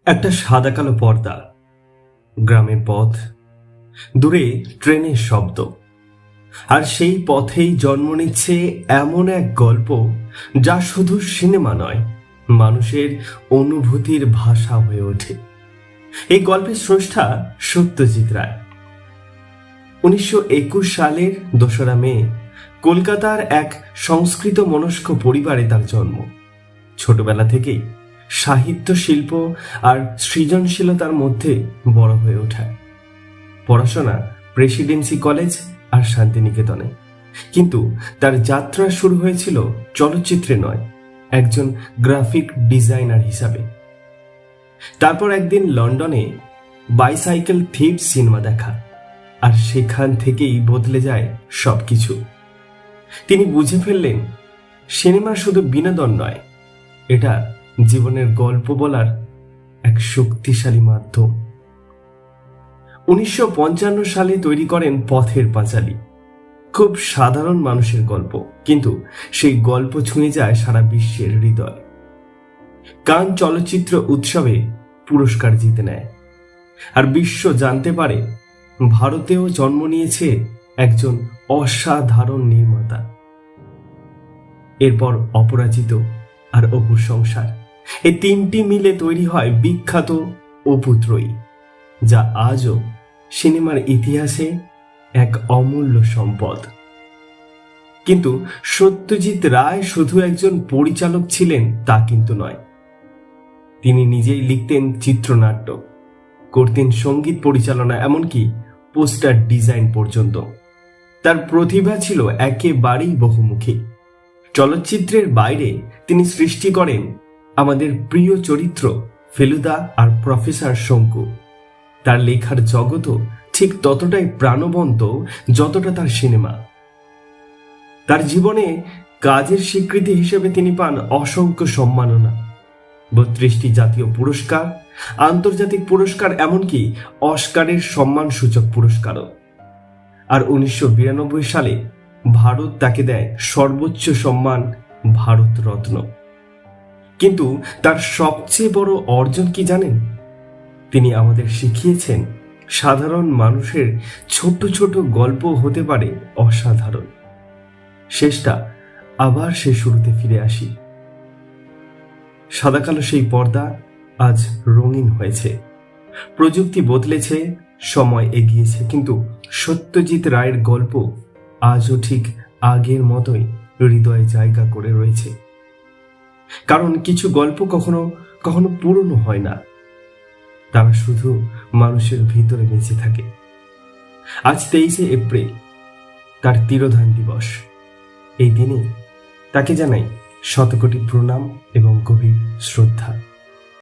একটা সাদা কালো পর্দা, গ্রামের পথ, দূরে ট্রেনের শব্দ, আর সেই পথেই জন্ম নিচ্ছে এমন এক গল্প যা শুধু সিনেমা নয়, মানুষের অনুভূতির ভাষা হয়ে ওঠে। এই গল্পের স্রষ্টা সত্যজিৎ রায়। 1921 সালের 2রা মে কলকাতার এক সংস্কৃত মনস্ক পরিবারে তার জন্ম। ছোটবেলা থেকেই সাহিত্য, শিল্প আর সৃজনশীলতার মধ্যে বড় হয়ে ওঠা। পড়াশোনা প্রেসিডেন্সি কলেজ আর শান্তিনিকেতনে, কিন্তু তার যাত্রা শুরু হয়েছিল চলচ্চিত্রে নয়, একজন গ্রাফিক ডিজাইনার হিসাবে। তারপর একদিন লন্ডনে বাইসাইকেল থিপ সিনেমা দেখা, আর সেখান থেকেই বদলে যায় সবকিছু। তিনি বুঝে ফেললেন, সিনেমা শুধু বিনোদন নয়, এটা জীবনের গল্প বলার এক শক্তিশালী মাধ্যম। 1955 সালে তৈরি করেন পথের পাঁচালী। খুব সাধারণ মানুষের গল্প, কিন্তু সেই গল্প ছুঁয়ে যায় সারা বিশ্বের হৃদয়। কান চলচ্চিত্র উৎসবে পুরস্কার জিতে নেয়, আর বিশ্ব জানতে পারে ভারতেও জন্ম নিয়েছে একজন অসাধারণ নির্মাতা। এরপর অপরাজিত আর অপুর সংসার, এই তিনটি মিলে তৈরি হয় বিখ্যাত অপু ত্রয়ী, যা আজও সিনেমার ইতিহাসে এক অমূল্য সম্পদ। কিন্তু সত্যজিৎ রায় শুধু একজন পরিচালক ছিলেন তা কিন্তু নয়। তিনি নিজেই লিখতেন চিত্রনাট্য, করতেন সঙ্গীত পরিচালনা, এমনকি পোস্টার ডিজাইন পর্যন্ত। তার প্রতিভা ছিল একেবারেই বহুমুখী। চলচ্চিত্রের বাইরে তিনি সৃষ্টি করেন আমাদের প্রিয় চরিত্র ফেলুদা আর প্রফেসর শঙ্কু। তার লেখার জগৎও ঠিক ততটাই প্রাণবন্ত যতটা তার সিনেমা। তার জীবনে কাজের স্বীকৃতি হিসেবে তিনি পান অসংখ্য সম্মাননা, 32টি জাতীয় পুরস্কার, আন্তর্জাতিক পুরস্কার, এমনকি অস্কারের সম্মানসূচক পুরস্কারও। আর 1992 সালে ভারত তাকে দেয় সর্বোচ্চ সম্মান ভারত রত্ন। কিন্তু তার সবচেয়ে বড় অর্জন কি জানেন? তিনি আমাদের শিখিয়েছেন সাধারণ মানুষের ছোট ছোট গল্প হতে পারে অসাধারণ। শেষটা আবার সে শুরুতে ফিরে আসি। সাদাকালো সেই পর্দা আজ রঙিন হয়েছে, প্রযুক্তি বদলেছে, সময় এগিয়েছে, কিন্তু সত্যজিৎ রায়ের গল্প আজও ঠিক আগের মতোই হৃদয়ে জায়গা করে রয়েছে। কারণ কিছু গল্প কখনো কখনো পুরনো হয় না, তারা শুধু মানুষের ভিতরে বেঁচে থাকে। আজ 23শে এপ্রিল, তার তিরোধান দিবস। এই দিনে তাকে জানাই শতকোটি প্রণাম এবং গভীর শ্রদ্ধা।